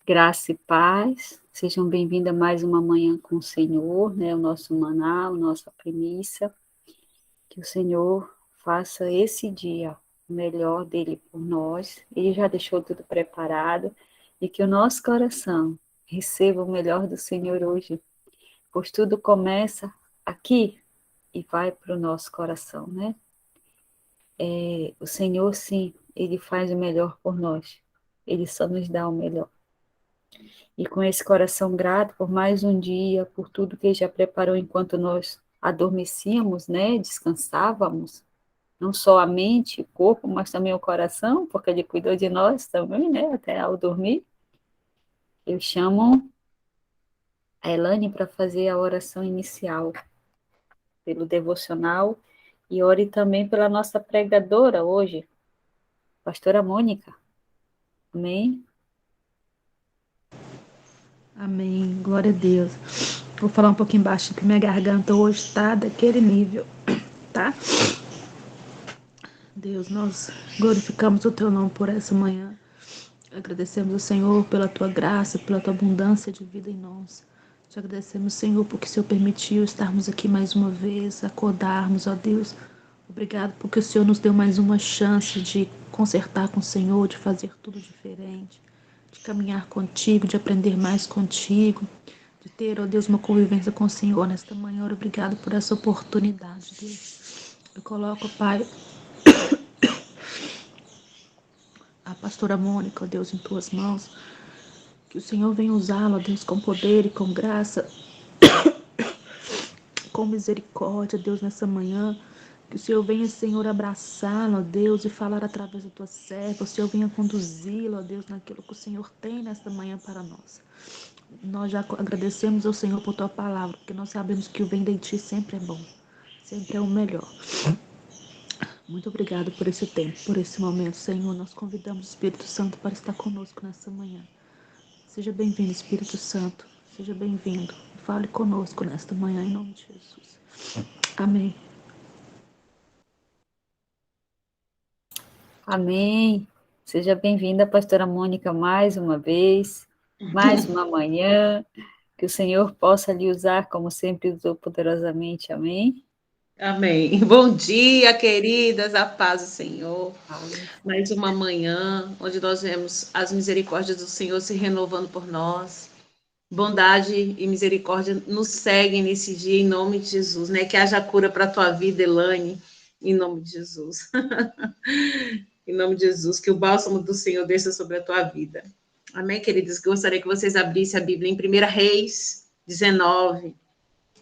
Graça e paz, sejam bem-vindos a mais uma manhã com o Senhor, né? O nosso maná, a nossa premissa. Que o Senhor faça esse dia o melhor dele por nós. Ele já deixou tudo preparado e que o nosso coração receba o melhor do Senhor hoje, pois tudo começa aqui e vai para o nosso coração, né? O Senhor, sim, Ele faz o melhor por nós. Ele só nos dá o melhor. E com esse coração grato por mais um dia, por tudo que Ele já preparou enquanto nós adormecíamos, né? Descansávamos, não só a mente, o corpo, mas também o coração, porque Ele cuidou de nós também, né? Até ao dormir. Eu chamo a Elane para fazer a oração inicial pelo devocional e ore também pela nossa pregadora hoje, pastora Mônica. Amém? Amém. Glória a Deus. Vou falar um pouquinho baixo, porque minha garganta hoje está daquele nível, tá? Deus, nós glorificamos o teu nome por essa manhã. Agradecemos ao Senhor pela tua graça, pela tua abundância de vida em nós. Te agradecemos, Senhor, porque o Senhor permitiu estarmos aqui mais uma vez, acordarmos, ó Deus. Obrigado porque o Senhor nos deu mais uma chance de consertar com o Senhor, de fazer tudo diferente, de caminhar contigo, de aprender mais contigo, de ter, ó Deus, uma convivência com o Senhor nesta manhã. Obrigado por essa oportunidade, Deus. Eu coloco, Pai, a pastora Mônica, ó Deus, em tuas mãos. Que o Senhor venha usá-la, ó Deus, com poder e com graça, com misericórdia, Deus, nessa manhã. Que o Senhor venha, Senhor, abraçá-la, ó Deus, e falar através da tua serva. O Senhor venha conduzi-la, ó Deus, naquilo que o Senhor tem nesta manhã para nós. Nós já agradecemos ao Senhor por tua palavra, porque nós sabemos que o vem de ti sempre é bom, sempre é o melhor. Muito obrigado por esse tempo, por esse momento, Senhor. Nós convidamos o Espírito Santo para estar conosco nessa manhã. Seja bem-vindo, Espírito Santo. Seja bem-vindo. Fale conosco nesta manhã, em nome de Jesus. Amém. Amém. Seja bem-vinda, pastora Mônica, mais uma vez, mais uma manhã. Que o Senhor possa lhe usar, como sempre usou poderosamente. Amém. Amém. Bom dia, queridas, a paz do Senhor. Amém. Mais uma manhã onde nós vemos as misericórdias do Senhor se renovando por nós. Bondade e misericórdia nos seguem nesse dia, em nome de Jesus, né? Que haja cura para a tua vida, Elane, em nome de Jesus. Em nome de Jesus, que o bálsamo do Senhor desça sobre a tua vida. Amém, queridos? Gostaria que vocês abrissem a Bíblia em 1 Reis 19.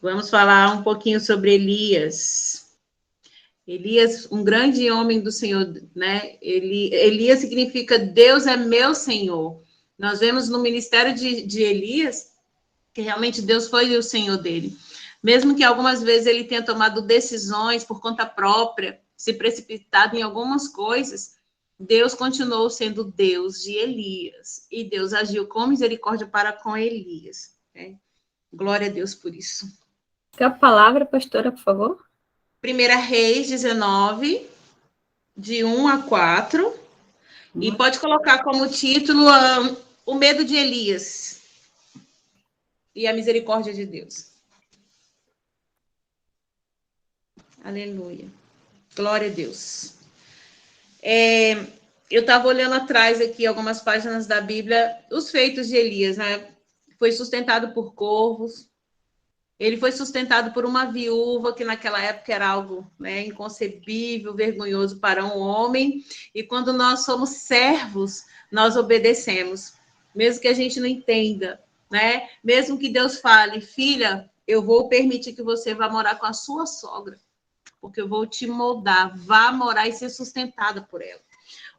Vamos falar um pouquinho sobre Elias. Elias, um grande homem do Senhor, né? Elias significa Deus é meu Senhor. Nós vemos no ministério de Elias que realmente Deus foi o Senhor dele. Mesmo que algumas vezes ele tenha tomado decisões por conta própria, se precipitado em algumas coisas, Deus continuou sendo Deus de Elias. E Deus agiu com misericórdia para com Elias. Né? Glória a Deus por isso. Fica a palavra, pastora, por favor. 1 Reis 19, de 1 a 4. E pode colocar como título O Medo de Elias e a Misericórdia de Deus. Aleluia. Glória a Deus. Eu estava olhando atrás aqui algumas páginas da Bíblia, os feitos de Elias, né? Foi sustentado por corvos. Ele foi sustentado por uma viúva, que naquela época era algo, né, inconcebível, vergonhoso para um homem. E quando nós somos servos, nós obedecemos, mesmo que a gente não entenda, né? Mesmo que Deus fale, filha, eu vou permitir que você vá morar com a sua sogra, porque eu vou te moldar, vá morar e ser sustentada por ela.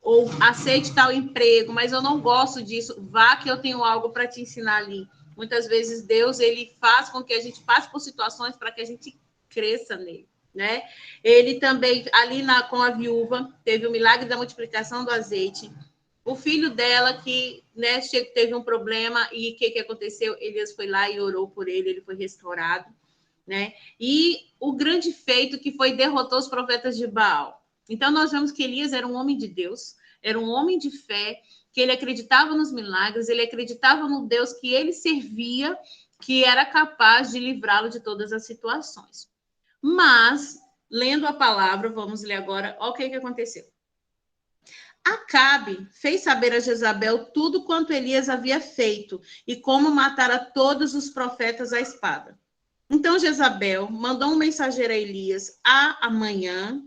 Ou aceite tal emprego, mas eu não gosto disso, vá que eu tenho algo para te ensinar ali. Muitas vezes Deus, ele faz com que a gente passe por situações para que a gente cresça nele, né? Ele também, ali com a viúva, teve o milagre da multiplicação do azeite. O filho dela, que, né, teve um problema, e o que aconteceu? Elias foi lá e orou por ele, ele foi restaurado, né? E o grande feito que foi derrotou os profetas de Baal. Então, nós vemos que Elias era um homem de Deus, era um homem de fé, que ele acreditava nos milagres, ele acreditava no Deus que ele servia, que era capaz de livrá-lo de todas as situações. Mas, lendo a palavra, vamos ler agora, olha o que aconteceu. Acabe fez saber a Jezabel tudo quanto Elias havia feito e como matara todos os profetas à espada. Então Jezabel mandou um mensageiro a Elias amanhã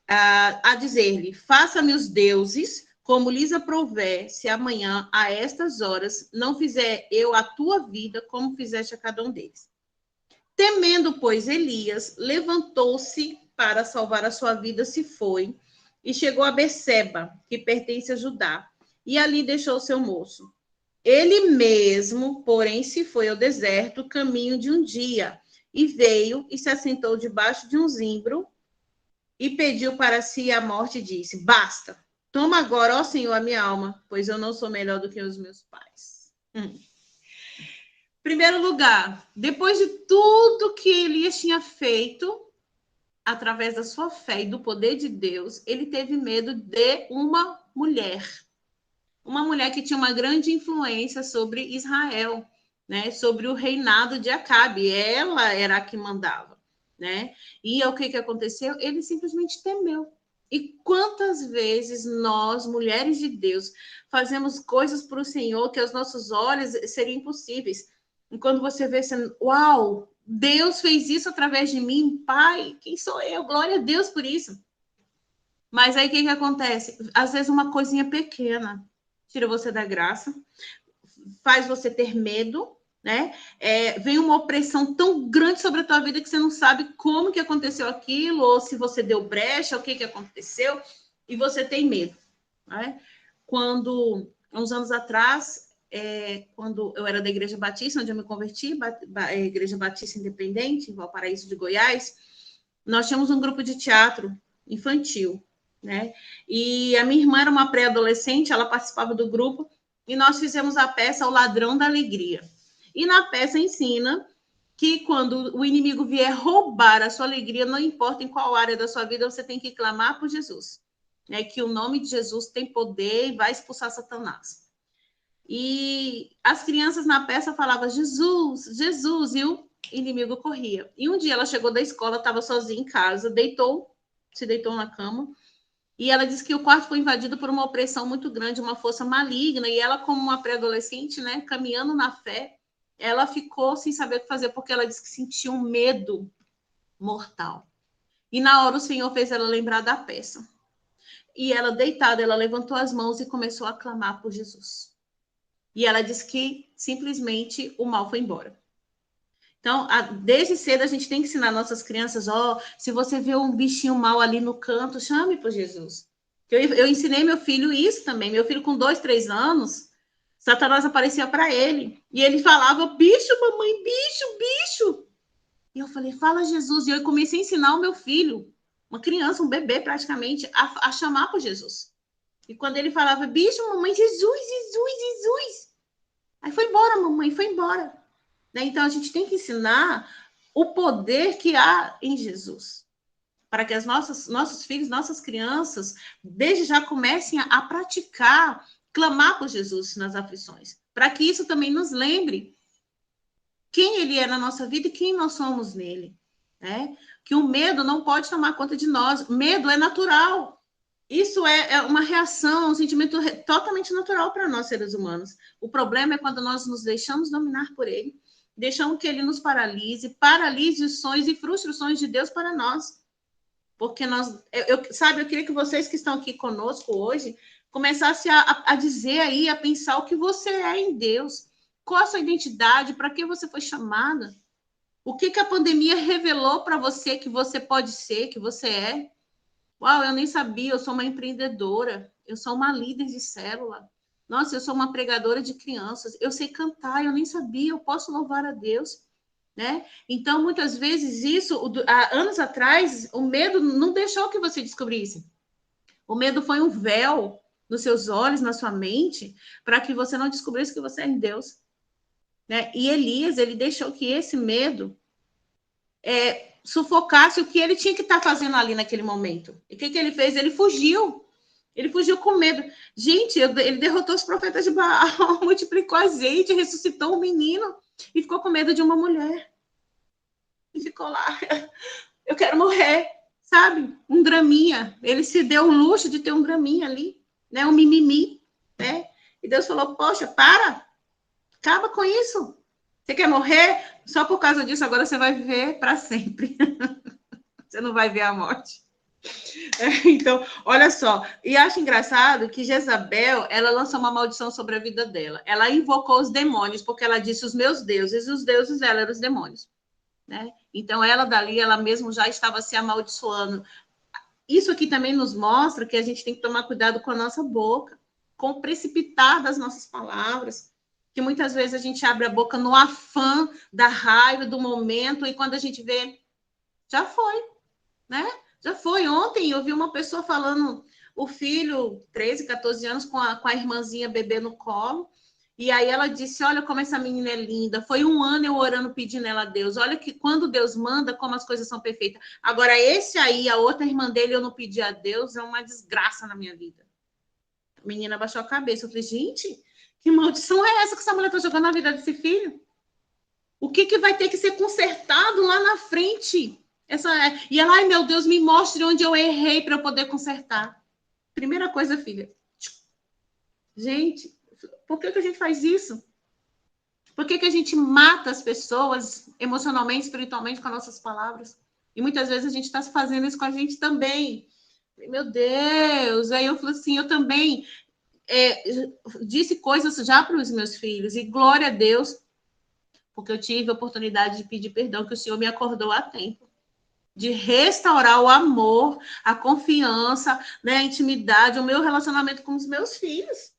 a dizer-lhe: faça-me os deuses como lhes aprouver, se amanhã, a estas horas, não fizer eu a tua vida como fizeste a cada um deles. Temendo, pois, Elias, levantou-se para salvar a sua vida, se foi, e chegou a Berseba, que pertence a Judá, e ali deixou seu moço. Ele mesmo, porém, se foi ao deserto, caminho de um dia, e veio e se assentou debaixo de um zimbro, e pediu para si a morte e disse: basta, toma agora, ó Senhor, a minha alma, pois eu não sou melhor do que os meus pais. Primeiro lugar, depois de tudo que Elias tinha feito, através da sua fé e do poder de Deus, ele teve medo de uma mulher que tinha uma grande influência sobre Israel, né? Sobre o reinado de Acabe. Ela era a que mandava, né? E o que aconteceu? Ele simplesmente temeu. E quantas vezes nós, mulheres de Deus, fazemos coisas para o Senhor que aos nossos olhos seriam impossíveis. E quando você vê, você, uau, Deus fez isso através de mim, Pai, quem sou eu? Glória a Deus por isso. Mas aí o que acontece? Às vezes uma coisinha pequena tira você da graça, faz você ter medo, né? Vem uma opressão tão grande sobre a tua vida que você não sabe como que aconteceu aquilo, ou se você deu brecha, o que aconteceu, e você tem medo, né? Quando, uns anos atrás, quando eu era da Igreja Batista, onde eu me converti, Igreja Batista Independente, em Valparaíso de Goiás, nós tínhamos um grupo de teatro infantil, né? E a minha irmã era uma pré-adolescente, ela participava do grupo, e nós fizemos a peça O Ladrão da Alegria. E na peça ensina que quando o inimigo vier roubar a sua alegria, não importa em qual área da sua vida, você tem que clamar por Jesus, né? Que o nome de Jesus tem poder e vai expulsar Satanás. E as crianças na peça falavam Jesus, Jesus, e o inimigo corria. E um dia ela chegou da escola, estava sozinha em casa, se deitou na cama, e ela disse que o quarto foi invadido por uma opressão muito grande, uma força maligna, e ela, como uma pré-adolescente, né, caminhando na fé, ela ficou sem saber o que fazer, porque ela disse que sentia um medo mortal. E na hora o Senhor fez ela lembrar da peça. E ela, deitada, ela levantou as mãos e começou a clamar por Jesus. E ela disse que simplesmente o mal foi embora. Então, desde cedo a gente tem que ensinar nossas crianças, se você vê um bichinho mal ali no canto, chame por Jesus. Eu ensinei meu filho isso também. Meu filho com 2, 3 anos, Satanás aparecia para ele. E ele falava, bicho, mamãe, bicho, bicho. E eu falei, fala Jesus. E eu comecei a ensinar o meu filho, uma criança, um bebê praticamente, a chamar por Jesus. E quando ele falava, bicho, mamãe, Jesus, Jesus, Jesus. Aí foi embora, mamãe, foi embora. Então, a gente tem que ensinar o poder que há em Jesus, para que nossos filhos, nossas crianças, desde já comecem a praticar, clamar por Jesus nas aflições, para que isso também nos lembre quem ele é na nossa vida e quem nós somos nele, né? Que o medo não pode tomar conta de nós. Medo é natural. Isso é uma reação, um sentimento totalmente natural para nós, seres humanos. O problema é quando nós nos deixamos dominar por ele, deixamos que ele nos paralise os sonhos e frustre os sonhos de Deus para nós. Porque eu queria que vocês que estão aqui conosco hoje começassem a dizer aí, a pensar o que você é em Deus. Qual a sua identidade? Para que você foi chamada? O que a pandemia revelou para você que você pode ser, que você é? Uau, eu nem sabia, eu sou uma empreendedora, eu sou uma líder de célula. Nossa, eu sou uma pregadora de crianças, eu sei cantar, eu nem sabia, eu posso louvar a Deus, né? Então, muitas vezes há anos atrás, o medo não deixou que você descobrisse. O medo foi um véu nos seus olhos, na sua mente, para que você não descobrisse que você é em Deus, né? E Elias, ele deixou que esse medo sufocasse o que ele tinha que estar fazendo ali naquele momento. E o que ele fez? Ele fugiu. Ele fugiu com medo. Gente, ele derrotou os profetas de Baal, multiplicou azeite, ressuscitou um menino e ficou com medo de uma mulher. E ficou lá. Eu quero morrer, sabe? Um draminha. Ele se deu o luxo de ter um draminha ali, né? Um mimimi, né? E Deus falou, poxa, para. Acaba com isso. Você quer morrer? Só por causa disso agora você vai viver para sempre. Você não vai ver a morte. Então, olha só. E acho engraçado que Jezabel, ela lançou uma maldição sobre a vida dela. Ela invocou os demônios, porque ela disse os meus deuses, e os deuses dela eram os demônios. Né? Então, ela dali, ela mesmo já estava se amaldiçoando. Isso aqui também nos mostra que a gente tem que tomar cuidado com a nossa boca, com o precipitar das nossas palavras, que muitas vezes a gente abre a boca no afã da raiva, do momento, e quando a gente vê, já foi, né? Já foi. Ontem eu vi uma pessoa falando, o filho, 13, 14 anos, com a irmãzinha bebê no colo, e aí ela disse, olha como essa menina é linda, foi 1 ano eu orando, pedindo ela a Deus, olha que quando Deus manda, como as coisas são perfeitas. Agora, esse aí, a outra irmã dele, eu não pedi a Deus, é uma desgraça na minha vida. A menina baixou a cabeça, eu falei, gente, que maldição é essa que essa mulher está jogando na vida desse filho? O que vai ter que ser consertado lá na frente? E ela, ai meu Deus, me mostre onde eu errei para eu poder consertar. Primeira coisa, filha. Gente, por que a gente faz isso? Por que a gente mata as pessoas emocionalmente, espiritualmente, com as nossas palavras? E muitas vezes a gente está fazendo isso com a gente também. Meu Deus! Aí eu falo assim, eu também disse coisas já para os meus filhos, e glória a Deus, porque eu tive a oportunidade de pedir perdão, que o Senhor me acordou a tempo, de restaurar o amor, a confiança, né, a intimidade, o meu relacionamento com os meus filhos.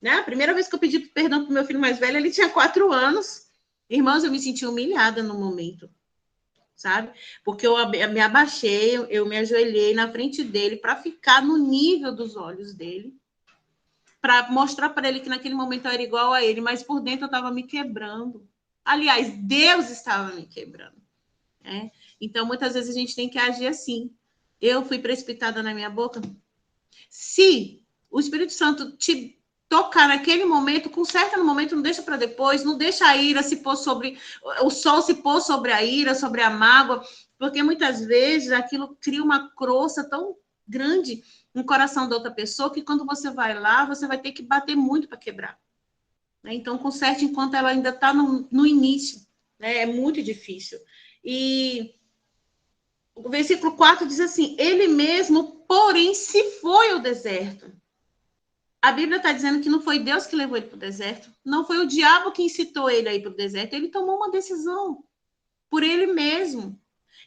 Né? A primeira vez que eu pedi perdão para o meu filho mais velho, ele tinha 4 anos. Irmãos, eu me senti humilhada no momento, sabe? Porque eu me abaixei, eu me ajoelhei na frente dele para ficar no nível dos olhos dele, para mostrar para ele que naquele momento eu era igual a ele, mas por dentro eu estava me quebrando. Aliás, Deus estava me quebrando. Né? Então, muitas vezes a gente tem que agir assim. Eu fui precipitada na minha boca. Se o Espírito Santo te tocar naquele momento, conserta no momento, não deixa para depois, não deixa a ira se pôr sobre, o sol se pôr sobre a ira, sobre a mágoa, porque muitas vezes aquilo cria uma crosta tão grande no coração da outra pessoa que quando você vai lá, você vai ter que bater muito para quebrar. Né? Então, conserte enquanto ela ainda está no início. Né? É muito difícil. E o versículo 4 diz assim, ele mesmo, porém, se foi ao deserto. A Bíblia está dizendo que não foi Deus que levou ele para o deserto, não foi o diabo que incitou ele a ir para o deserto, ele tomou uma decisão por ele mesmo.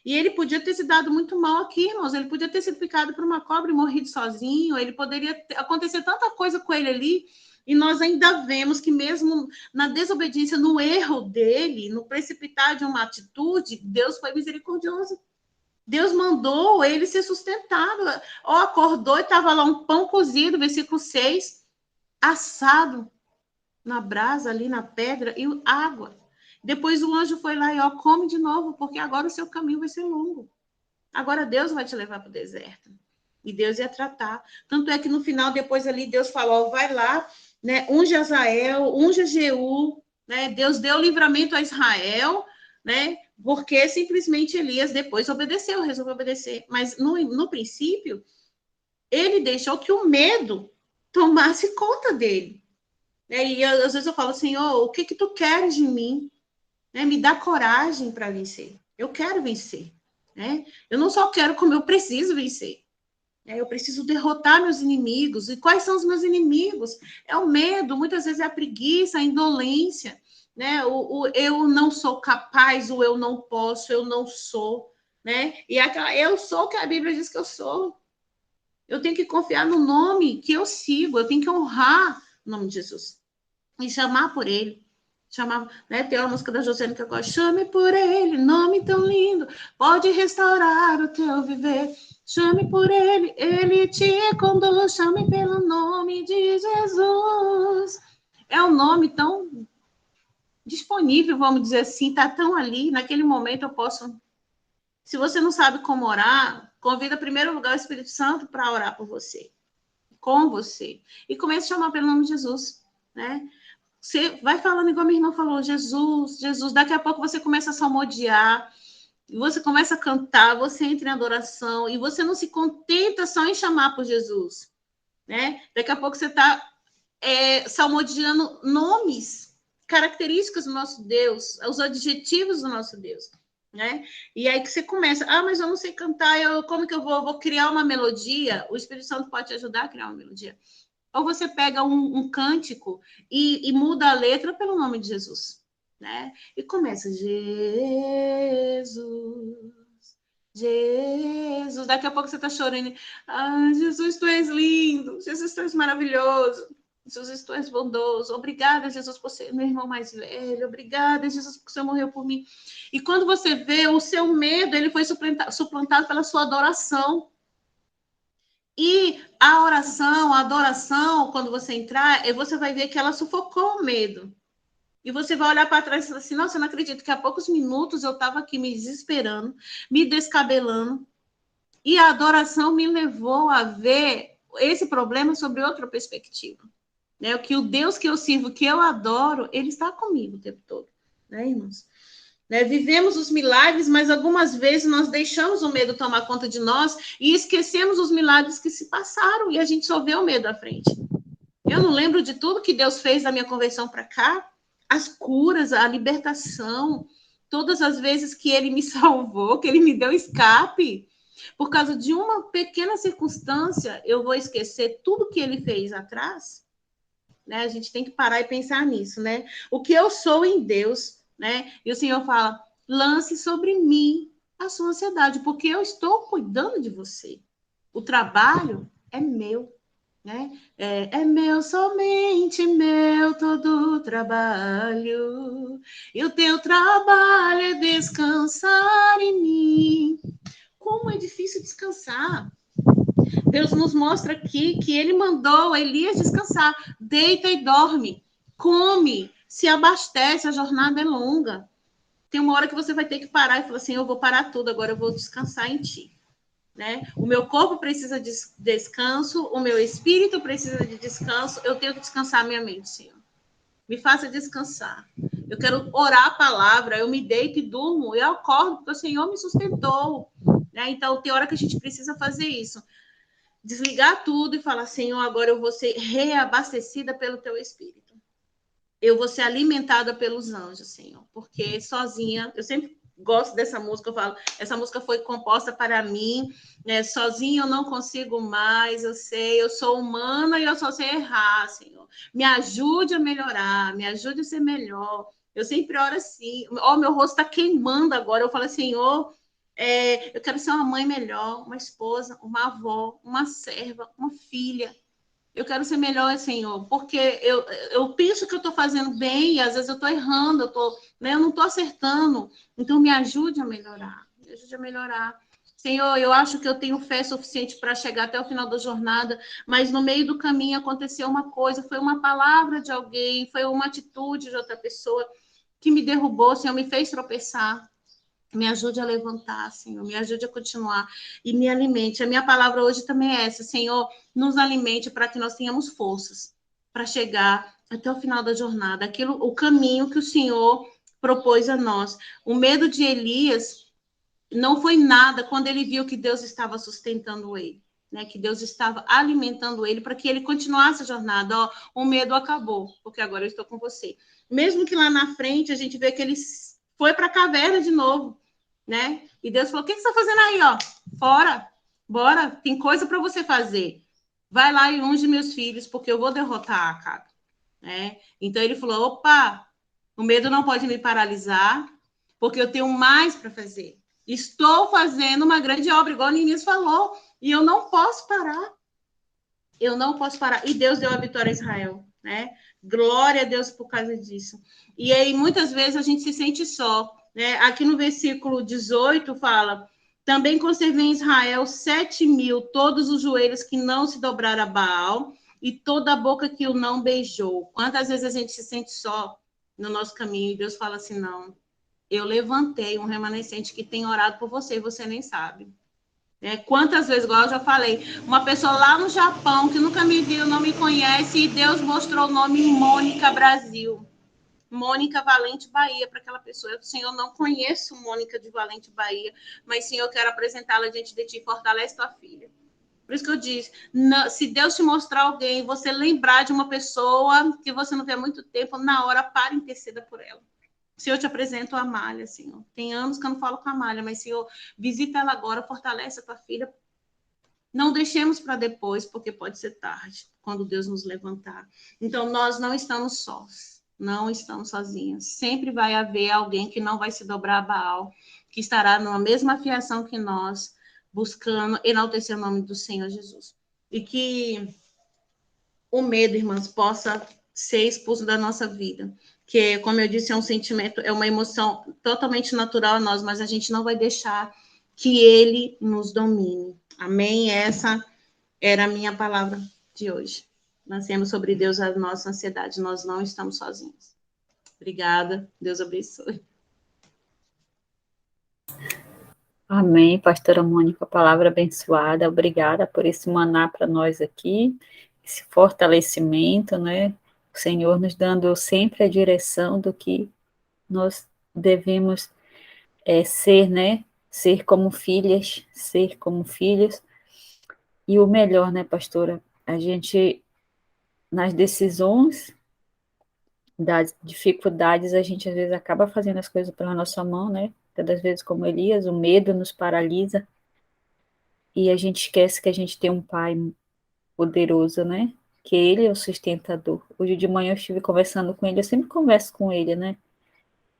E ele podia ter se dado muito mal aqui, irmãos, ele podia ter sido picado por uma cobra e morrido sozinho, ele poderia acontecer tanta coisa com ele ali, e nós ainda vemos que mesmo na desobediência, no erro dele, no precipitar de uma atitude, Deus foi misericordioso. Deus mandou ele ser sustentado. Ó, acordou e estava lá um pão cozido, versículo 6, assado na brasa, ali na pedra, e água. Depois o anjo foi lá e, ó, come de novo, porque agora o seu caminho vai ser longo. Agora Deus vai te levar para o deserto. E Deus ia tratar. Tanto é que no final, depois ali, Deus falou, vai lá, né, unge Azael, unge Jeú, né, Deus deu livramento a Israel, né, porque simplesmente Elias depois obedeceu, resolveu obedecer. Mas no princípio, ele deixou que o medo tomasse conta dele. E às vezes eu falo, Senhor, o que tu queres de mim? Me dá coragem para vencer. Eu quero vencer. Eu não só quero, como eu preciso vencer. Eu preciso derrotar meus inimigos. E quais são os meus inimigos? É o medo, muitas vezes é a preguiça, a indolência, o eu não sou capaz, o eu não posso, eu não sou, E aquela eu sou que a Bíblia diz que eu sou. Eu tenho que confiar no nome que eu sigo, eu tenho que honrar o nome de Jesus e chamar por ele. Chamava, Tem uma música da Josiane que eu gosto, chame por ele, nome tão lindo, pode restaurar o teu viver. Chame por ele, ele te conduz, chame pelo nome de Jesus. É um nome tão disponível, vamos dizer assim, está tão ali, naquele momento eu posso... Se você não sabe como orar, convida em primeiro lugar o Espírito Santo para orar por você. com você. E comece a chamar pelo nome de Jesus, né? Você vai falando igual a minha irmã falou, Jesus, Jesus. Daqui a pouco você começa a salmodiar, você começa a cantar, você entra em adoração e você não se contenta só em chamar por Jesus, né? Daqui a pouco você está salmodiando nomes, características do nosso Deus, os adjetivos do nosso Deus, né? E aí que você começa, mas eu não sei cantar, como que eu vou criar uma melodia? O Espírito Santo pode te ajudar a criar uma melodia. Ou você pega um cântico e muda a letra pelo nome de Jesus, né? E começa, Jesus, Jesus. Daqui a pouco você está chorando. Jesus, tu és lindo. Jesus, tu és maravilhoso. Jesus, tu és bondoso. Obrigada, Jesus, por ser meu irmão mais velho. Obrigada, Jesus, porque o Senhor morreu por mim. E quando você vê o seu medo, ele foi suplantado pela sua adoração. E a oração, a adoração, quando você entrar, você vai ver que ela sufocou o medo. E você vai olhar para trás e falar assim, nossa, eu não acredito que há poucos minutos eu estava aqui me desesperando, me descabelando, e a adoração me levou a ver esse problema sobre outra perspectiva. Né? O que o Deus que eu sirvo, que eu adoro, ele está comigo o tempo todo, né, irmãos? Né? Vivemos os milagres, mas algumas vezes nós deixamos o medo tomar conta de nós e esquecemos os milagres que se passaram e a gente só vê o medo à frente. Eu não lembro de tudo que Deus fez da minha conversão para cá, as curas, a libertação, todas as vezes que ele me salvou, que ele me deu escape. Por causa de uma pequena circunstância, eu vou esquecer tudo que ele fez atrás, né? A gente tem que parar e pensar nisso, né? O que eu sou em Deus, né? E o Senhor fala, lance sobre mim a sua ansiedade, porque eu estou cuidando de você. O trabalho é meu, né? É meu, somente meu todo o trabalho. E o teu trabalho é descansar em mim. Como é difícil descansar. Deus nos mostra aqui que ele mandou Elias descansar. Deita e dorme. Come, se abastece, a jornada é longa. Tem uma hora que você vai ter que parar e falar assim, eu vou parar tudo, agora eu vou descansar em ti. Né? O meu corpo precisa de descanso, o meu espírito precisa de descanso, eu tenho que descansar a minha mente, Senhor. Me faça descansar. Eu quero orar a palavra, eu me deito e durmo, eu acordo, porque o Senhor me sustentou. Né? Então, tem hora que a gente precisa fazer isso. Desligar tudo e falar, Senhor, agora eu vou ser reabastecida pelo teu Espírito. Eu vou ser alimentada pelos anjos, Senhor. Porque sozinha, eu sempre gosto dessa música, eu falo, essa música foi composta para mim, né? Sozinha eu não consigo mais, eu sei, eu sou humana e eu só sei errar, Senhor. Me ajude a melhorar, me ajude a ser melhor. Eu sempre oro assim, meu rosto está queimando agora, eu falo, Senhor, eu quero ser uma mãe melhor, uma esposa, uma avó, uma serva, uma filha. Eu quero ser melhor, Senhor, porque eu penso que eu estou fazendo bem e às vezes eu estou errando, eu não estou acertando. Então, me ajude a melhorar. Me ajude a melhorar. Senhor, eu acho que eu tenho fé suficiente para chegar até o final da jornada, mas no meio do caminho aconteceu uma coisa, foi uma palavra de alguém, foi uma atitude de outra pessoa que me derrubou, Senhor, me fez tropeçar. Me ajude a levantar, Senhor, me ajude a continuar e me alimente. A minha palavra hoje também é essa, Senhor, nos alimente para que nós tenhamos forças para chegar até o final da jornada, o caminho que o Senhor propôs a nós. O medo de Elias não foi nada quando ele viu que Deus estava sustentando ele, né? Que Deus estava alimentando ele para que ele continuasse a jornada. Ó, o medo acabou, porque agora eu estou com você. Mesmo que lá na frente a gente vê que ele foi para a caverna de novo, né? E Deus falou: o que você está fazendo aí, ó? Fora, bora, tem coisa para você fazer. Vai lá e unge meus filhos, porque eu vou derrotar Acabe, né? Então ele falou: opa, o medo não pode me paralisar, porque eu tenho mais para fazer. Estou fazendo uma grande obra, igual o Ninis falou, e eu não posso parar. Eu não posso parar. E Deus deu a vitória a Israel, né? Glória a Deus por causa disso. E aí, muitas vezes, a gente se sente só, né? Aqui no versículo 18 fala: também conservei em Israel 7.000, todos os joelhos que não se dobraram a Baal e toda a boca que o não beijou. Quantas vezes a gente se sente só no nosso caminho e Deus fala assim: não, eu levantei um remanescente que tem orado por você e você nem sabe. Quantas vezes, igual eu já falei, uma pessoa lá no Japão que nunca me viu, não me conhece, e Deus mostrou o nome Mônica Brasil. Mônica Valente Bahia para aquela pessoa. Eu, Senhor, não conheço Mônica de Valente Bahia, mas, Senhor, eu quero apresentá-la diante de ti, fortalece tua filha. Por isso que eu disse, se Deus te mostrar alguém, você lembrar de uma pessoa que você não vê há muito tempo, na hora, para e interceda por ela. Senhor, eu te apresento a Amália, Senhor. Tem anos que eu não falo com a Amália, mas, Senhor, visita ela agora, fortalece a tua filha. Não deixemos para depois, porque pode ser tarde, quando Deus nos levantar. Então, nós não estamos sós, não estamos sozinhos. Sempre vai haver alguém que não vai se dobrar a Baal, que estará numa mesma fiação que nós, buscando enaltecer o nome do Senhor Jesus. E que o medo, irmãs, possa ser expulso da nossa vida. Que, como eu disse, é um sentimento, é uma emoção totalmente natural a nós, mas a gente não vai deixar que ele nos domine. Amém? Essa era a minha palavra de hoje. Lancemos sobre Deus a nossa ansiedade. Nós não estamos sozinhos. Obrigada. Deus abençoe. Amém, pastora Mônica, palavra abençoada. Obrigada por esse maná para nós aqui, esse fortalecimento, né? O Senhor nos dando sempre a direção do que nós devemos ser, né? Ser como filhas, ser como filhos. E o melhor, né, pastora? A gente, nas decisões, das dificuldades, a gente às vezes acaba fazendo as coisas pela nossa mão, né? Todas vezes, como Elias, o medo nos paralisa e a gente esquece que a gente tem um pai poderoso, né? Que ele é o sustentador. Hoje de manhã eu estive conversando com ele, eu sempre converso com ele, né?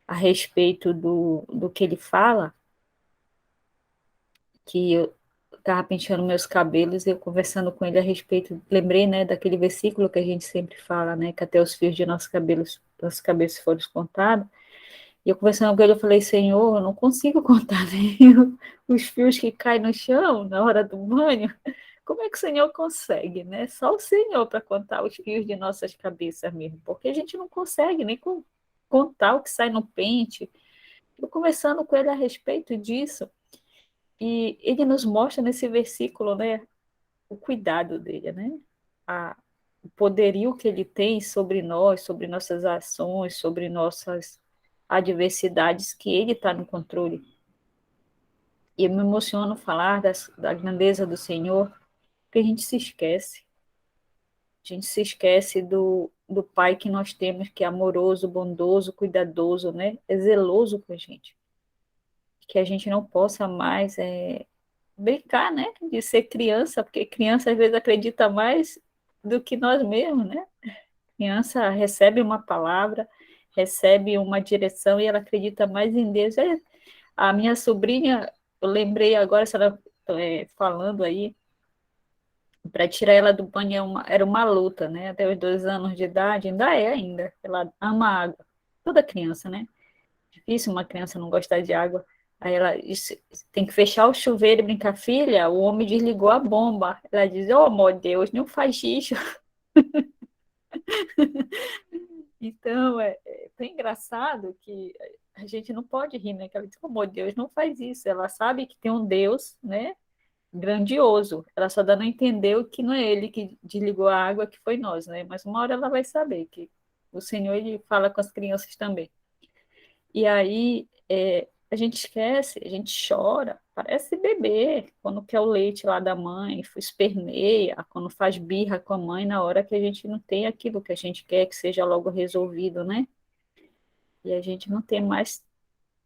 A respeito do que ele fala, que eu estava penteando meus cabelos e eu conversando com ele a respeito, lembrei, né, daquele versículo que a gente sempre fala, né, que até os fios de nossos cabelos foram contados. E eu conversando com ele, eu falei, Senhor, eu não consigo contar nem os fios que caem no chão na hora do banho. Como é que o Senhor consegue, né? Só o Senhor para contar os fios de nossas cabeças mesmo, porque a gente não consegue nem contar o que sai no pente. Eu conversando com ele a respeito disso, e ele nos mostra nesse versículo, né, o cuidado dele, né? O poderio que ele tem sobre nós, sobre nossas ações, sobre nossas adversidades, que ele está no controle. E eu me emociono falar da grandeza do Senhor, porque a gente se esquece. A gente se esquece do Pai que nós temos, que é amoroso, bondoso, cuidadoso, né? É zeloso com a gente. Que a gente não possa mais brincar, né? De ser criança, porque criança às vezes acredita mais do que nós mesmos, né? Criança recebe uma palavra, recebe uma direção e ela acredita mais em Deus. A minha sobrinha, eu lembrei agora, se ela falando aí, para tirar ela do banho era uma luta, né? Até os 2 anos de idade, ainda é ainda. Ela ama água. Toda criança, né? Difícil uma criança não gostar de água. Aí ela disse, tem que fechar o chuveiro e brincar, filha, o homem desligou a bomba. Ela diz, oh, meu Deus, não faz isso. Então, é tão engraçado que a gente não pode rir, né? Que ela diz, oh, meu Deus, não faz isso. Ela sabe que tem um Deus, né? Grandioso. Ela só dá não entender que não é ele que desligou a água, que foi nós, né? Mas uma hora ela vai saber que o Senhor, ele fala com as crianças também. E aí, a gente esquece, a gente chora, parece bebê, quando quer o leite lá da mãe, esperneia, quando faz birra com a mãe, na hora que a gente não tem aquilo que a gente quer que seja logo resolvido, né? E a gente não tem mais,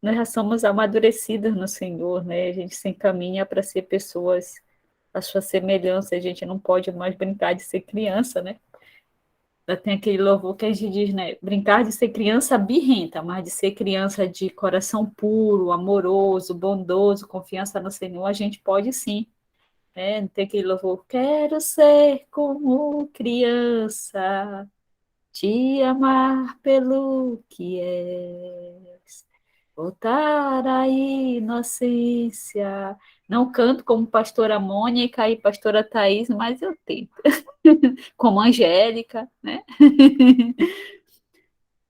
nós já somos amadurecidas no Senhor, né? A gente se encaminha para ser pessoas à sua semelhança, a gente não pode mais brincar de ser criança, né? Tem aquele louvor que a gente diz, né? Brincar de ser criança birrenta, mas de ser criança de coração puro, amoroso, bondoso, confiança no Senhor, a gente pode sim, né? Tem aquele louvor, quero ser como criança, te amar pelo que és, voltar à inocência. Não canto como pastora Mônica e pastora Thaís, mas eu tento. Como Angélica, né?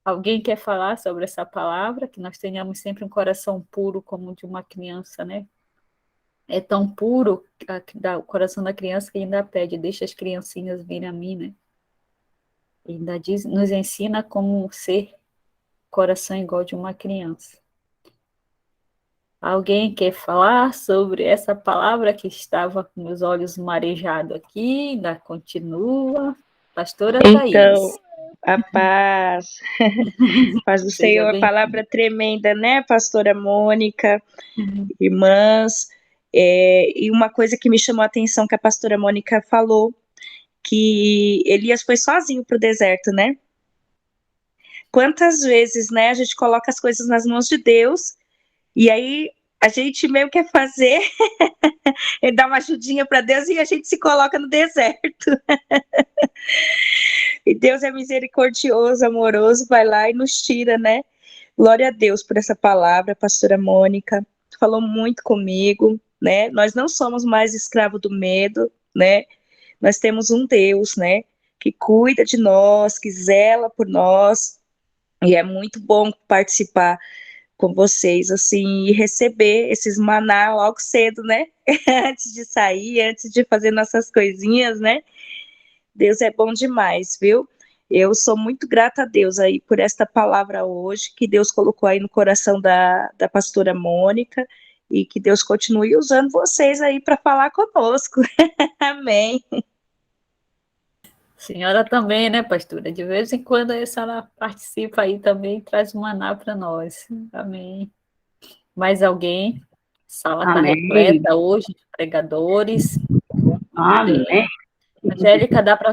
Alguém quer falar sobre essa palavra? Que nós tenhamos sempre um coração puro como de uma criança, né? é tão puro, o coração da criança, que ainda pede, deixa as criancinhas virem a mim, né? E ainda diz, nos ensina como ser coração igual de uma criança. Alguém quer falar sobre essa palavra que estava com meus olhos marejados aqui? Ainda continua. Pastora Então, Thaís. a paz, paz do Seja Senhor, bem-vinda. palavra tremenda, né, pastora Mônica, Uhum. irmãs, e uma coisa que me chamou a atenção que a pastora Mônica falou, que Elias foi sozinho para o deserto, né? Quantas vezes, né, a gente coloca as coisas nas mãos de Deus, e aí a gente meio que quer fazer, ele dá uma ajudinha para Deus e a gente se coloca no deserto. E Deus é misericordioso, amoroso, vai lá e nos tira, né? Glória a Deus por essa palavra, pastora Mônica. Falou muito comigo, né? Nós não somos mais escravos do medo, né? Nós temos um Deus, né? Que cuida de nós, que zela por nós. E é muito bom participar com vocês, assim, e receber esses maná logo cedo, né? Antes de sair, antes de fazer nossas coisinhas, né? Deus é bom demais, viu? Eu sou muito grata a Deus aí por esta palavra hoje, que Deus colocou aí no coração da pastora Mônica, e que Deus continue usando vocês aí para falar conosco. Amém. Senhora também, né, pastora? De vez em quando a senhora participa aí também e traz um maná para nós. Amém. Mais alguém? A sala está Amém. repleta hoje de pregadores. Amém. Angélica, dá para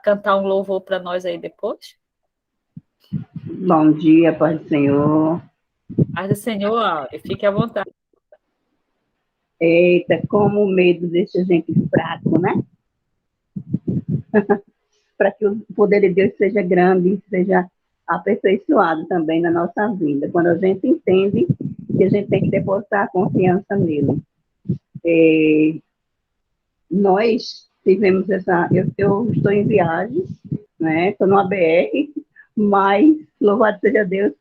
cantar um louvor para nós aí depois? Bom dia, Pai do Senhor. Paz do Senhor, Áurea, fique à vontade. Eita, como o medo deixa a gente fraco, né? Para que o poder de Deus seja grande, seja aperfeiçoado também na nossa vida. Quando a gente entende que a gente tem que depositar a confiança nele. Nós tivemos essa... Eu estou em viagem, né? Estou numa BR, mas louvado seja Deus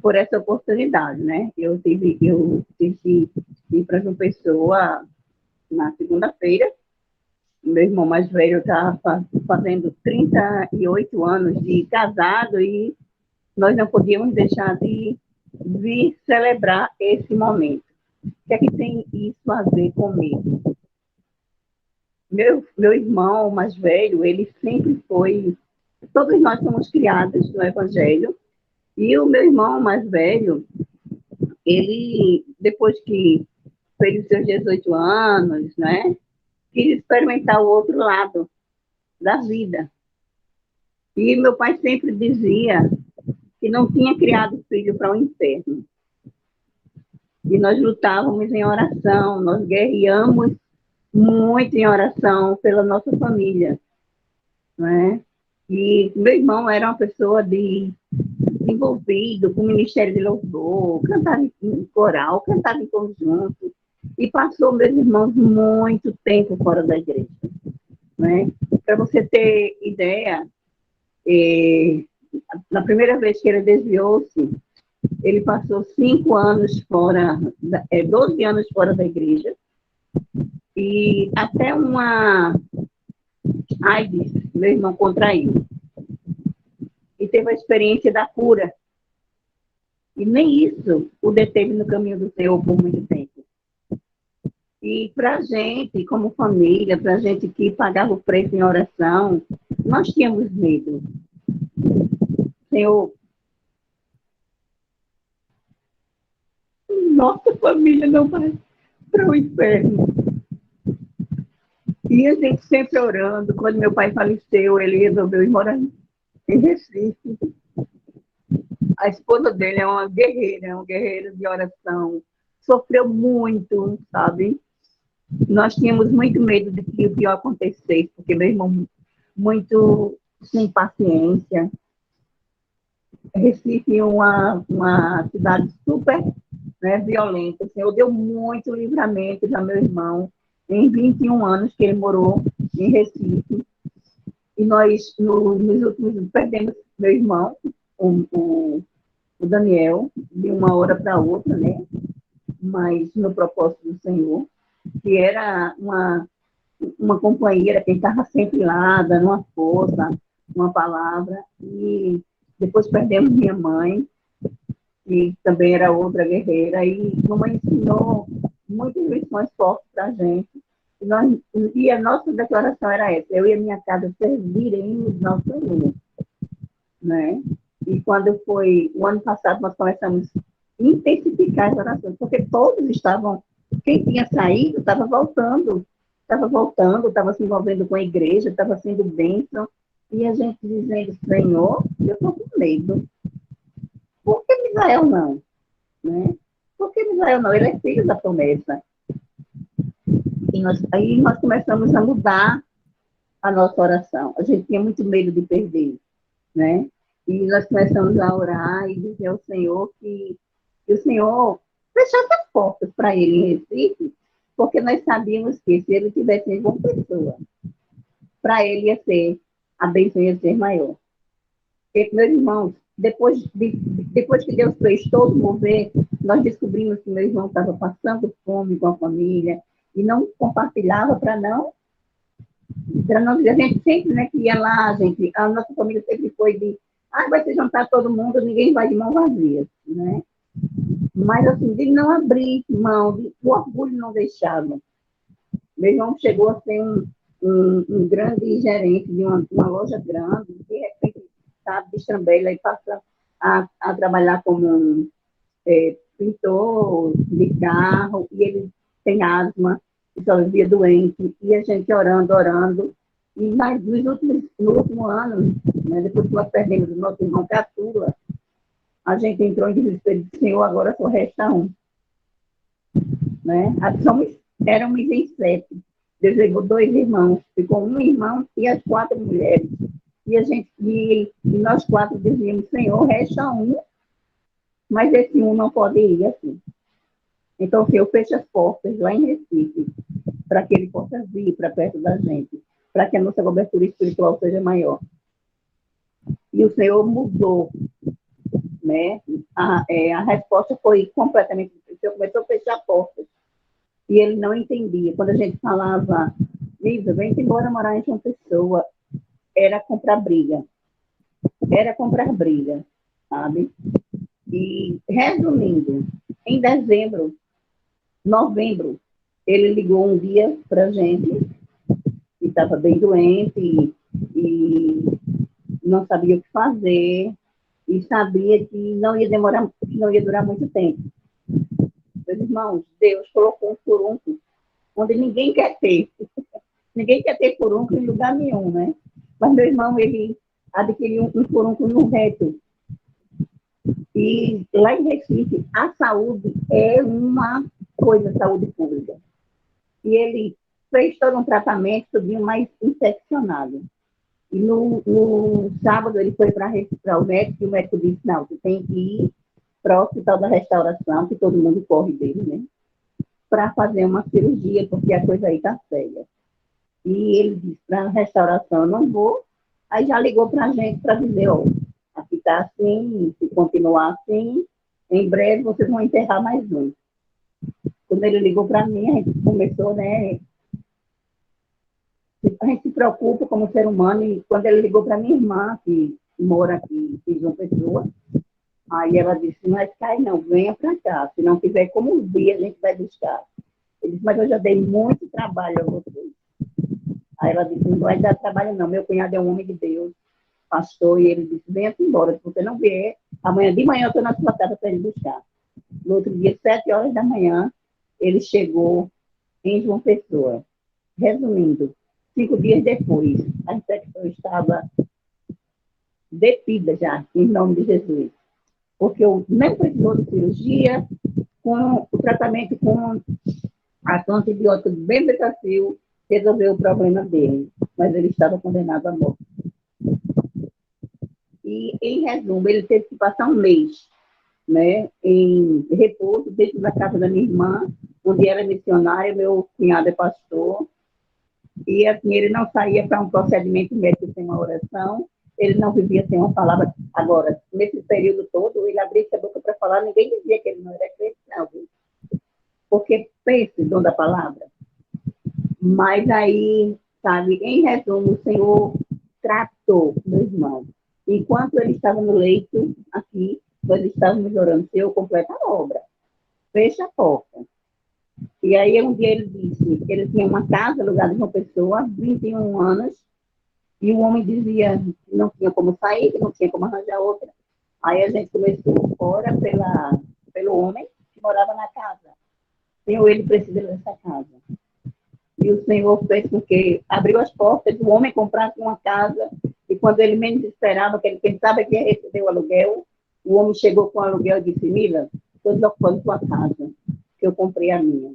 por essa oportunidade, né? Eu tive que ir para João Pessoa na segunda-feira. Meu irmão mais velho está fazendo 38 anos de casado e nós não podíamos deixar de vir celebrar esse momento. O que é que tem isso a ver comigo? Meu irmão mais velho, ele sempre foi... Todos nós somos criados no Evangelho, e o meu irmão mais velho, ele, depois que fez os seus 18 anos, né, quis experimentar o outro lado da vida. E meu pai sempre dizia que não tinha criado filho para o inferno. E nós lutávamos em oração, nós guerreamos muito em oração pela nossa família, né? E meu irmão era uma pessoa envolvido com o Ministério de Louvor, cantava em coral, cantava em conjunto, e passou, meus irmãos, muito tempo fora da igreja, né? Para você ter ideia, na primeira vez que ele desviou-se, ele passou 5 anos fora, 12 anos fora da igreja, e até uma AIDS, meu irmão contraiu, e teve a experiência da cura, e nem isso o deteve no caminho do Senhor por muito tempo. E para a gente, como família, para a gente que pagava o preço em oração, nós tínhamos medo. Senhor, nossa família não vai para o inferno. E a gente sempre orando. Quando meu pai faleceu, ele resolveu ir morar em Recife. A esposa dele é uma guerreira de oração. Sofreu muito, sabe? Nós tínhamos muito medo de que o pior acontecesse, porque meu irmão, muito sem paciência. Recife é uma cidade super, né, violenta. O Senhor deu muito livramento para meu irmão em 21 anos que ele morou em Recife. E nós, nos últimos anos, perdemos meu irmão, o Daniel, de uma hora para outra, né? mais no propósito do Senhor, que era uma companheira que estava sempre lá, dando uma força, uma palavra, e depois perdemos minha mãe, que também era outra guerreira, e mamãe ensinou muitas lições fortes para a gente, e a nossa declaração era essa: eu e a minha casa serviremos ao Senhor, né? E quando foi o ano passado, nós começamos a intensificar as orações, porque todos estavam, quem tinha saído estava se envolvendo com a igreja, estava sendo bênção, e a gente dizendo: Senhor, eu estou com medo. Por que Misael não? Né? Por que Misael não? Ele é filho da promessa. E aí nós começamos a mudar a nossa oração. A gente tinha muito medo de perder, né? E nós começamos a orar e dizer ao Senhor que o Senhor fechasse as portas para ele em Recife, porque nós sabíamos que se ele tivesse em João Pessoa, para ele ia ser, a bênção ia ser maior. Porque, meus irmãos, depois que Deus fez todo mover, nós descobrimos que meu irmão estava passando fome com a família e não compartilhava para não dizer. A gente sempre, né, que ia lá, a nossa família sempre foi de: vai se juntar todo mundo, ninguém vai de mão vazia, né? Mas, assim, de não abrir mão, o orgulho não deixava. Meu irmão chegou a ser um grande gerente de uma loja grande, de repente, sabe, destrambelha e passa a trabalhar como pintor de carro, e ele tem asma, e só vivia doente, e a gente orando, e no último ano, né, depois que nós perdemos o nosso irmão caçula, a gente entrou em desespero e disse: Senhor, agora só resta um. Né? Éramos em 7. Deus levou 2 irmãos, ficou um irmão e as 4 mulheres. E nós 4 dizíamos: Senhor, resta um, mas esse um não pode ir assim. Então, o Senhor fecha as portas lá em Recife, para que ele possa vir para perto da gente, para que a nossa cobertura espiritual seja maior. E o Senhor mudou, né? A resposta foi completamente diferente. O Senhor começou a fechar portas. E ele não entendia. Quando a gente falava: Lisa, vem embora morar em João Pessoa, era comprar briga. Era comprar briga, sabe? E, resumindo, em novembro, ele ligou um dia para a gente, e estava bem doente, e não sabia o que fazer, e sabia que não ia durar muito tempo. Meus irmãos, Deus colocou um furúnculo onde ninguém quer ter. Ninguém quer ter furúnculo em lugar nenhum, né? Mas meu irmão, ele adquiriu um furúnculo no reto. E lá em Recife, a saúde é uma coisa, saúde pública. E ele fez todo um tratamento, subiu mais infeccionado. E no sábado ele foi para o médico, e o médico disse: não, você tem que ir para o Hospital da Restauração, que todo mundo corre dele, né? Para fazer uma cirurgia, porque a coisa aí está séria. E ele disse: para a restauração eu não vou. Aí já ligou para a gente para dizer: ó, aqui está assim, se continuar assim, em breve vocês vão enterrar mais um. Quando ele ligou para mim, a gente começou, né? A gente se preocupa como ser humano, e quando ele ligou para minha irmã, que mora aqui em João Pessoa, aí ela disse: não é cai não, venha para cá, se não tiver como vir, a gente vai buscar. Ele disse: mas eu já dei muito trabalho a vocês. Aí ela disse: não vai dar trabalho não, meu cunhado é um homem de Deus, pastor, e ele disse: venha-se embora, se você não vier, amanhã de manhã eu estou na sua casa para ele buscar. No outro dia, 7 horas da manhã, ele chegou em João Pessoa. Resumindo, 5 dias depois, a infecção estava detida já, em nome de Jesus. Porque eu nem precisou de cirurgia, com o tratamento com ação antibiótica bem betacil, resolveu o problema dele, mas ele estava condenado à morte. E, em resumo, ele teve que passar um mês, né, em repouso, dentro da casa da minha irmã, onde era missionária, meu cunhado é pastor, e assim, ele não saía para um procedimento médico sem uma oração, ele não vivia sem uma palavra. Agora, nesse período todo, ele abria a boca para falar, ninguém dizia que ele não era crente, não, viu? porque pense, dom da palavra. Mas aí, sabe, em resumo, o Senhor tratou meu irmão. Enquanto ele estava no leito, aqui, nós estávamos orando, Senhor, completa a obra, fecha a porta. E aí, um dia ele disse que ele tinha uma casa alugada de uma pessoa, 21 anos, e o homem dizia que não tinha como sair, que não tinha como arranjar outra. Aí a gente começou, ora pelo homem que morava na casa. Senhor, ele precisa dessa casa. E o Senhor fez com que abriu as portas, o homem comprasse uma casa, e quando ele menos esperava, que ele pensava que ia receber o aluguel, o homem chegou com o aluguel e disse, Mila, estou desocupando tua casa, que eu comprei a minha.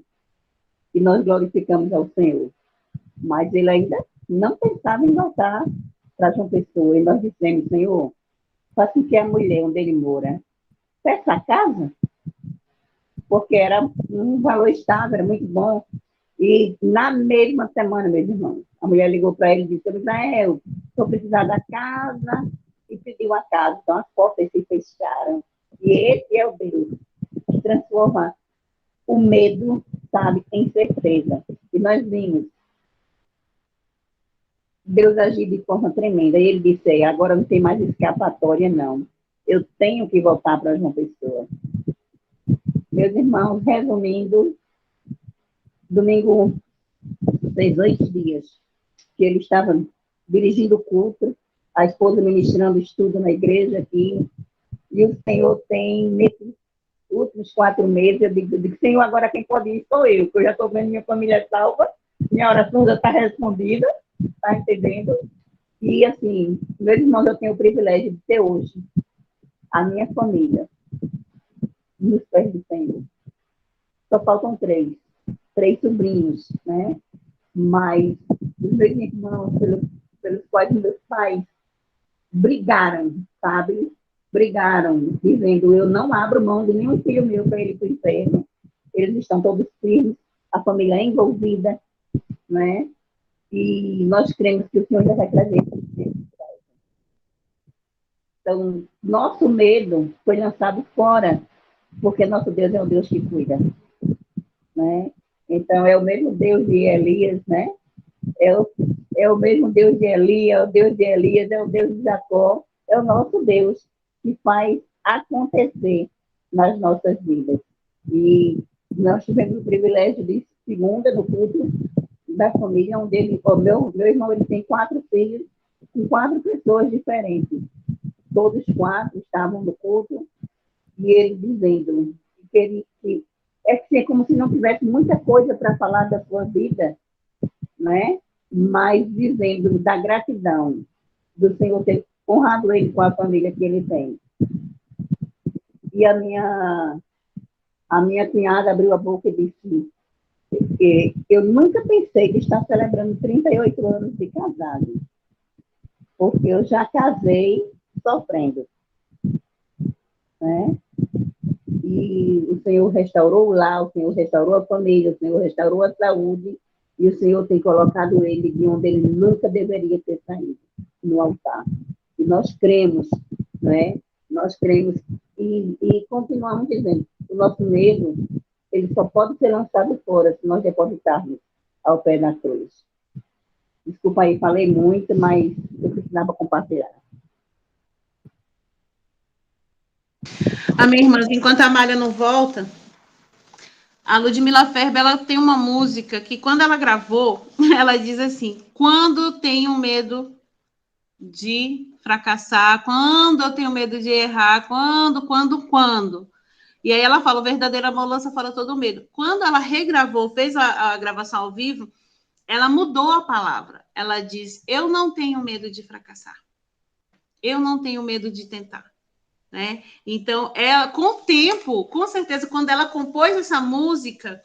E nós glorificamos ao Senhor. Mas ele ainda não pensava em voltar para João Pessoa. E nós dissemos, Senhor, faça com que a mulher onde ele mora peça a casa, porque era um valor estável, era muito bom. E na mesma semana, meus irmãos, a mulher ligou para ele e disse, Israel, estou precisando da casa, e pediu a casa. Então as portas se fecharam. E esse é o Deus que transforma o medo, sabe, em certeza. E nós vimos Deus agir de forma tremenda. E ele disse, agora não tem mais escapatória, não. Eu tenho que voltar para João Pessoa. Meus irmãos, resumindo, domingo fez 8 dias que ele estava dirigindo o culto, a esposa ministrando estudo na igreja aqui, e o Senhor tem, nesses últimos 4 meses, eu digo, Senhor, agora quem pode ir sou eu, porque eu já estou vendo minha família salva, minha oração já está respondida, está entendendo? E, assim, meus irmãos, eu tenho o privilégio de ter hoje a minha família nos pés do Senhor. Só faltam 3 sobrinhos, né? Mas os meus irmãos, pelos quais meus pais brigaram, sabe? Brigaram, dizendo, eu não abro mão de nenhum filho meu para ele para o inferno. Eles estão todos firmes, a família é envolvida, né? E nós cremos que o Senhor já vai trazer isso. Então, nosso medo foi lançado fora, porque nosso Deus é o Deus que cuida, né? Então, é o mesmo Deus de Elias, né? É o mesmo Deus de Elias, é o Deus de Elias, é o Deus de Jacó, é o nosso Deus que faz acontecer nas nossas vidas. E nós tivemos o privilégio de segunda no culto da família, onde ele, meu irmão ele tem 4 filhos, com 4 pessoas diferentes. Todos 4 estavam no culto, e ele dizendo que é como se não tivesse muita coisa para falar da sua vida, né? Mas dizendo da gratidão do Senhor ter honrado ele com a família que ele tem. E a minha cunhada abriu a boca e disse que eu nunca pensei que está celebrando 38 anos de casado, porque eu já casei sofrendo, né? E o Senhor restaurou o lar, o Senhor restaurou a família, o Senhor restaurou a saúde, e o Senhor tem colocado ele de onde ele nunca deveria ter saído, no altar. E nós cremos, né? Nós cremos e continuamos dizendo, o nosso medo, ele só pode ser lançado fora se nós depositarmos ao pé da cruz. Desculpa aí, falei muito, mas eu precisava compartilhar. Amém, irmãs. Enquanto a Malha não volta, a Ludmila Ferber, ela tem uma música que, quando ela gravou, ela diz assim, quando tenho medo de fracassar, quando eu tenho medo de errar, quando. E aí ela fala, o verdadeiro amor lança fora todo o medo. Quando ela regravou, fez a gravação ao vivo, ela mudou a palavra. Ela diz, eu não tenho medo de fracassar. Eu não tenho medo de tentar. Né? Então, ela, com o tempo, com certeza, quando ela compôs essa música,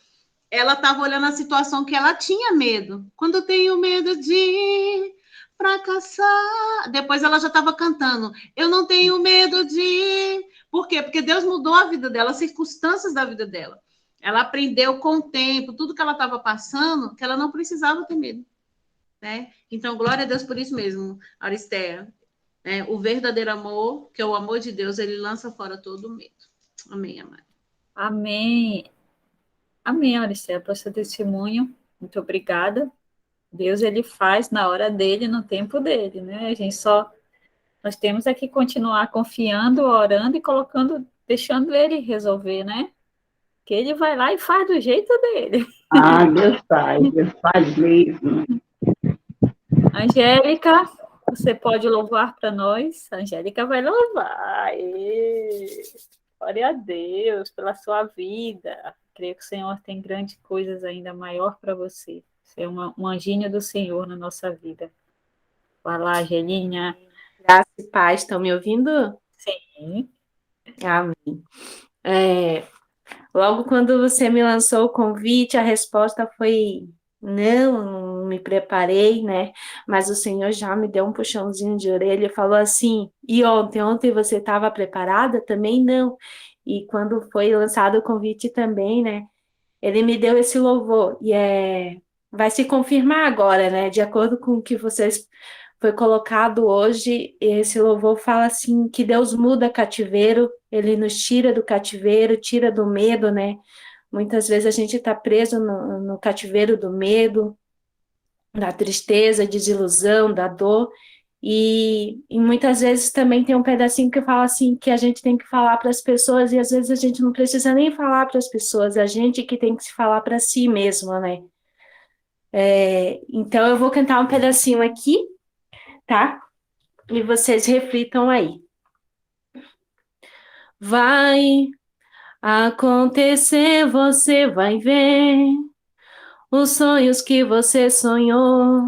ela estava olhando a situação que ela tinha medo. Quando eu tenho medo de fracassar. Depois ela já estava cantando. Eu não tenho medo de... Por quê? Porque Deus mudou a vida dela, as circunstâncias da vida dela. Ela aprendeu com o tempo, tudo que ela estava passando, que ela não precisava ter medo. Né? Então, glória a Deus por isso mesmo, Aristéia. O verdadeiro amor, que é o amor de Deus, ele lança fora todo o medo. Amém, amada. Amém. Amém, Auricélia, pelo seu testemunho. Muito obrigada. Deus, ele faz na hora dele, no tempo dele, né? Nós temos é que continuar confiando, orando e colocando, deixando ele resolver, né? Que ele vai lá e faz do jeito dele. Ah, Deus faz mesmo. Angélica, você pode louvar para nós? A Angélica vai louvar. Aê! Glória a Deus pela sua vida. Creio que o Senhor tem grandes coisas ainda maior para você. Você é um anjinho do Senhor na nossa vida. Vai lá, Angelinha. Graça e paz, estão me ouvindo? Sim. Amém. Logo quando você me lançou o convite, a resposta foi não me preparei, né? Mas o Senhor já me deu um puxãozinho de orelha e falou assim: e ontem você estava preparada? Também não. E quando foi lançado o convite também, né? Ele me deu esse louvor e vai se confirmar agora, né? De acordo com o que vocês foi colocado hoje, esse louvor fala assim que Deus muda cativeiro, ele nos tira do cativeiro, tira do medo, né? Muitas vezes a gente está preso no cativeiro do medo, da tristeza, desilusão, da dor, e muitas vezes também tem um pedacinho que fala assim que a gente tem que falar para as pessoas, e às vezes a gente não precisa nem falar para as pessoas, é a gente que tem que se falar para si mesmo, né? Então eu vou cantar um pedacinho aqui, tá? E vocês reflitam aí. Vai acontecer, você vai ver os sonhos que você sonhou,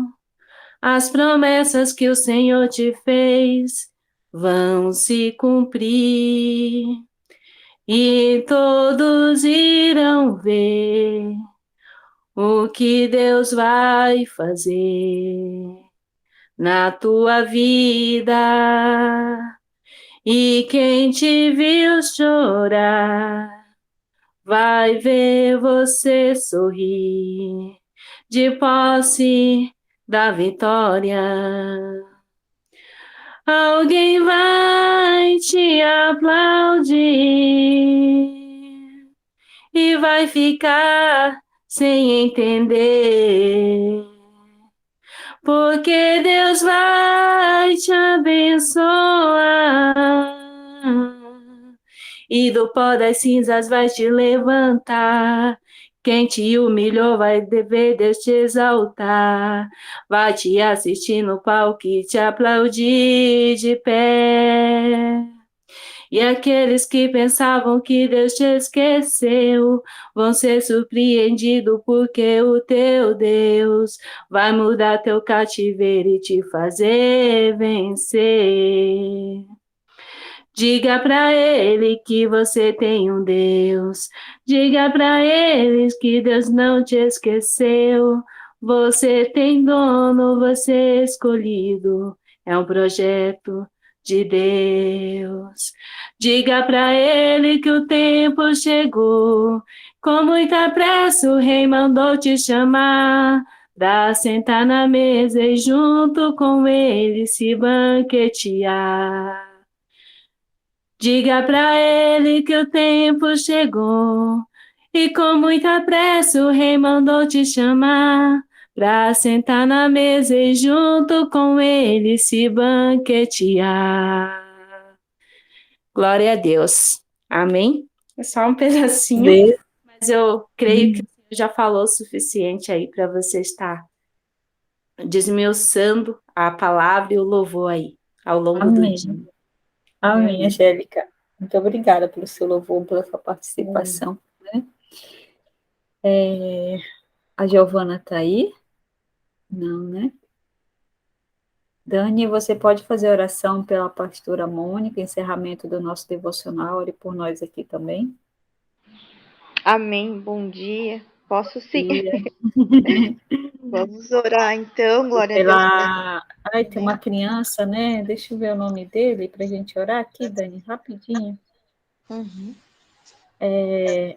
as promessas que o Senhor te fez vão se cumprir e todos irão ver o que Deus vai fazer na tua vida. E quem te viu chorar vai ver você sorrir de posse da vitória. Alguém vai te aplaudir e vai ficar sem entender, porque Deus vai te abençoar e do pó das cinzas vai te levantar. Quem te humilhou vai dever Deus te exaltar, vai te assistir no palco e te aplaudir de pé. E aqueles que pensavam que Deus te esqueceu vão ser surpreendidos porque o teu Deus vai mudar teu cativeiro e te fazer vencer. Diga para ele que você tem um Deus. Diga para eles que Deus não te esqueceu. Você tem dono, você é escolhido. É um projeto de Deus. Diga para ele que o tempo chegou. Com muita pressa o rei mandou te chamar para sentar na mesa e junto com ele se banquetear. Diga para ele que o tempo chegou e com muita pressa o rei mandou te chamar para sentar na mesa e junto com ele se banquetear. Glória a Deus. Amém? É só um pedacinho, Deus. mas eu creio que o Senhor já falou o suficiente aí para você estar desmiuçando a palavra e o louvor aí ao longo do Amém. dia. Amém, Angélica. Muito obrigada pelo seu louvor, pela sua participação. Né? A Giovana está aí? Não, né? Dani, você pode fazer oração pela pastora Mônica, encerramento do nosso devocional, ore por nós aqui também. Amém, bom dia. Posso sim. E Vamos orar então, glória a Deus. Ai, tem uma criança, né? Deixa eu ver o nome dele para a gente orar aqui, Dani, rapidinho. Uhum.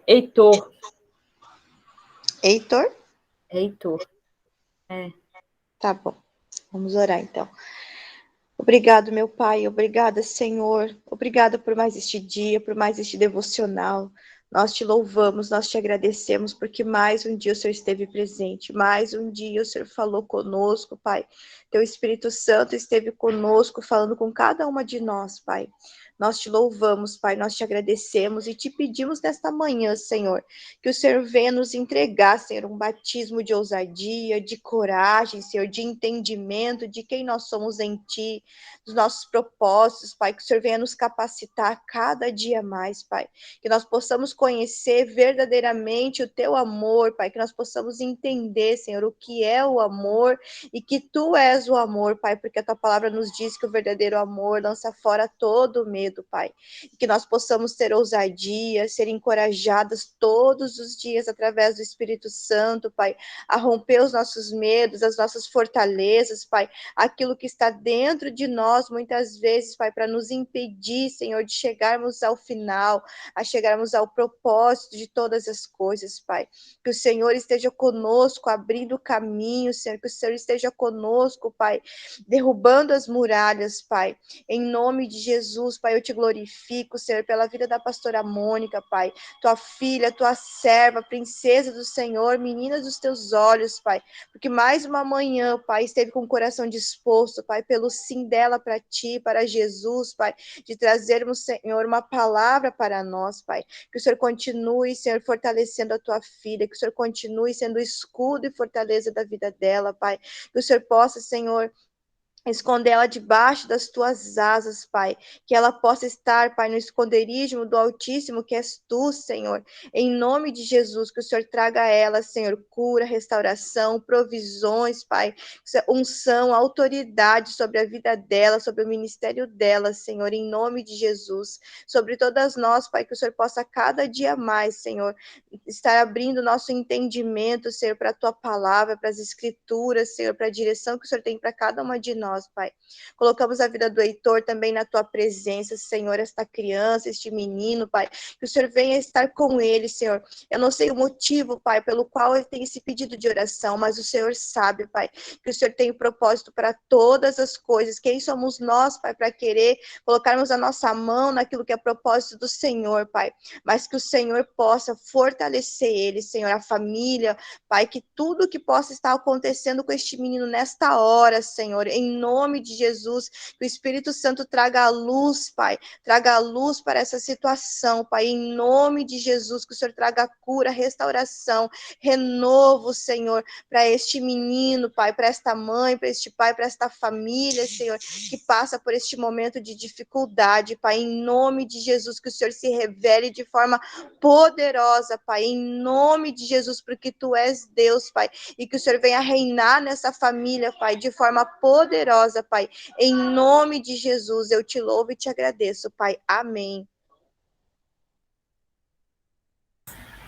Heitor. Heitor? Heitor. Tá bom, vamos orar então. Obrigado, meu Pai, obrigada, Senhor, obrigada por mais este dia, por mais este devocional. Nós te louvamos, nós te agradecemos, porque mais um dia o Senhor esteve presente, mais um dia o Senhor falou conosco, Pai. Teu Espírito Santo esteve conosco, falando com cada uma de nós, Pai. Nós te louvamos, Pai, nós te agradecemos e te pedimos nesta manhã, Senhor, que o Senhor venha nos entregar, Senhor, um batismo de ousadia, de coragem, Senhor, de entendimento de quem nós somos em Ti, dos nossos propósitos, Pai, que o Senhor venha nos capacitar cada dia mais, Pai, que nós possamos conhecer verdadeiramente o Teu amor, Pai, que nós possamos entender, Senhor, o que é o amor e que Tu és o amor, Pai, porque a Tua palavra nos diz que o verdadeiro amor lança fora todo o medo, Pai, e que nós possamos ter ousadia, ser encorajadas todos os dias através do Espírito Santo, Pai, a romper os nossos medos, as nossas fortalezas, Pai, aquilo que está dentro de nós, muitas vezes, Pai, para nos impedir, Senhor, de chegarmos ao final, a chegarmos ao propósito de todas as coisas, Pai. Que o Senhor esteja conosco, abrindo o caminho, Senhor, que o Senhor esteja conosco, Pai, derrubando as muralhas, Pai. Em nome de Jesus, Pai, eu te glorifico, Senhor, pela vida da pastora Mônica, Pai, tua filha, tua serva, princesa do Senhor, menina dos teus olhos, Pai, porque mais uma manhã, Pai, esteve com o coração disposto, Pai, pelo sim dela para ti, para Jesus, Pai, de trazermos, Senhor, uma palavra para nós, Pai, que o Senhor continue, Senhor, fortalecendo a tua filha, que o Senhor continue sendo o escudo e fortaleza da vida dela, Pai, que o Senhor possa, Senhor, esconder ela debaixo das tuas asas, Pai, que ela possa estar, Pai, no esconderijo do Altíssimo, que és tu, Senhor, em nome de Jesus, que o Senhor traga a ela, Senhor, cura, restauração, provisões, Pai, unção, autoridade sobre a vida dela, sobre o ministério dela, Senhor, em nome de Jesus, sobre todas nós, Pai, que o Senhor possa cada dia mais, Senhor, estar abrindo nosso entendimento, Senhor, para a tua palavra, para as escrituras, Senhor, para a direção que o Senhor tem para cada uma de nós, Pai. Colocamos a vida do Heitor também na tua presença, Senhor, esta criança, este menino, Pai, que o Senhor venha estar com ele, Senhor. Eu não sei o motivo, Pai, pelo qual ele tem esse pedido de oração, mas o Senhor sabe, Pai, que o Senhor tem um propósito para todas as coisas. Quem somos nós, Pai, para querer colocarmos a nossa mão naquilo que é propósito do Senhor, Pai, mas que o Senhor possa fortalecer ele, Senhor, a família, Pai, que tudo que possa estar acontecendo com este menino nesta hora, Senhor, em nome de Jesus, que o Espírito Santo traga a luz, Pai, traga a luz para essa situação, Pai, em nome de Jesus, que o Senhor traga cura, restauração, renovo, Senhor, para este menino, Pai, para esta mãe, para este pai, para esta família, Senhor, que passa por este momento de dificuldade, Pai, em nome de Jesus, que o Senhor se revele de forma poderosa, Pai, em nome de Jesus, porque Tu és Deus, Pai, e que o Senhor venha reinar nessa família, Pai, de forma poderosa, Pai, em nome de Jesus, eu te louvo e te agradeço, Pai, amém.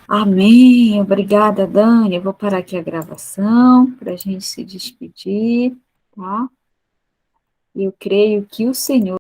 Amém. Obrigada, Dani. Eu vou parar aqui a gravação para a gente se despedir, tá? Eu creio que o Senhor